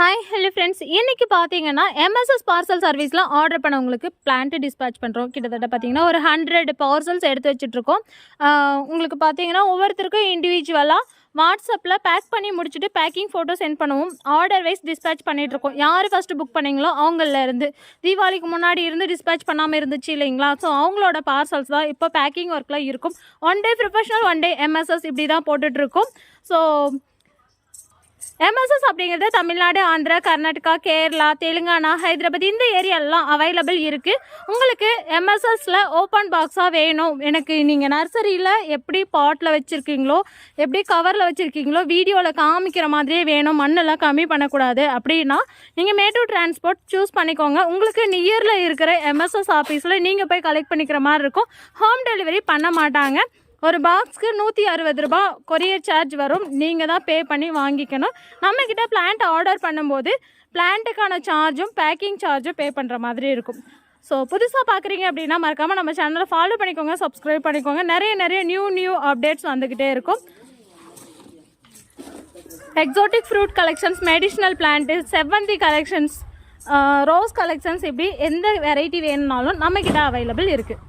Hi hello friends, இன்றைக்கி பார்த்தீங்கன்னா MSS parcel சர்வீஸில் ஆர்டர் பண்ணவங்களுக்கு பிளான்ட்டு டிஸ்பேச் பண்ணுறோம். கிட்டத்தட்ட பார்த்தீங்கன்னா ஒரு 100 பார்சல்ஸ் எடுத்து வச்சுட்ருக்கோம். உங்களுக்கு பார்த்தீங்கன்னா ஒவ்வொருத்தருக்கும் இண்டிவிஜுவலாக வாட்ஸ்அப்பில் பேக் பண்ணி முடிச்சுட்டு பேக்கிங் ஃபோட்டோ சென்ட் பண்ணுவோம். ஆர்டர் வைஸ் டிஸ்பேச் பண்ணிகிட்ருக்கோம். யார் ஃபஸ்ட்டு புக் பண்ணிங்களோ அவங்களிருந்து தீபாவளிக்கு முன்னாடி இருந்து டிஸ்பேச் பண்ணாமல் இருந்துச்சு இல்லைங்களா? ஸோ அவங்களோட பார்சல்ஸ் தான் இப்போ பேக்கிங் ஒர்க்கில் இருக்கும். 1 டே ப்ரொஃபஷனல், 1 டே எம்எஸ்எஸ் இப்படி தான் போட்டுட்ருக்கோம். ஸோ எம்எஸ்எஸ் அப்படிங்கிறது தமிழ்நாடு, ஆந்திரா, கர்நாடகா, கேரளா, தெலுங்கானா, ஹைதராபாத் இந்த ஏரியாலாம் அவைலபிள் இருக்குது. உங்களுக்கு எம்எஸ்எஸில் ஓப்பன் பாக்ஸாக வேணும், எனக்கு நீங்கள் நர்சரியில் எப்படி பாட்டில் வச்சுருக்கீங்களோ, எப்படி கவரில் வச்சுருக்கீங்களோ, வீடியோவில் காமிக்கிற மாதிரியே வேணும், மண்ணெல்லாம் கம்மி பண்ணக்கூடாது அப்படின்னா நீங்கள் மேட்டூர் டிரான்ஸ்போர்ட் சூஸ் பண்ணிக்கோங்க. உங்களுக்கு நியரில் இருக்கிற எம்எஸ்எஸ் ஆஃபீஸில் நீங்கள் போய் கலெக்ட் பண்ணிக்கிற மாதிரி இருக்கும். ஹோம் டெலிவரி பண்ண மாட்டாங்க. ஒரு பாக்ஸ்க்கு 160 ரூபா கொரியர் சார்ஜ் வரும். நீங்கள் தான் பே பண்ணி வாங்கிக்கணும். நம்மக்கிட்ட பிளான்ட் ஆர்டர் பண்ணும்போது பிளான்ட்டுக்கான சார்ஜும் பேக்கிங் சார்ஜும் பே பண்ணுற மாதிரி இருக்கும். ஸோ புதுசாக பார்க்குறீங்க அப்படின்னா மறக்காமல் நம்ம சேனலை ஃபாலோ பண்ணிக்கோங்க, சப்ஸ்கிரைப் பண்ணிக்கோங்க. நிறைய நியூ அப்டேட்ஸ் வந்துக்கிட்டே இருக்கும். Exotic fruit collections, medicinal plant, செவ்வந்தி கலெக்ஷன்ஸ், ரோஸ் கலெக்ஷன்ஸ், இப்படி எந்த வெரைட்டி வேணும்னாலும் நம்மக்கிட்ட அவைலபிள் இருக்குது.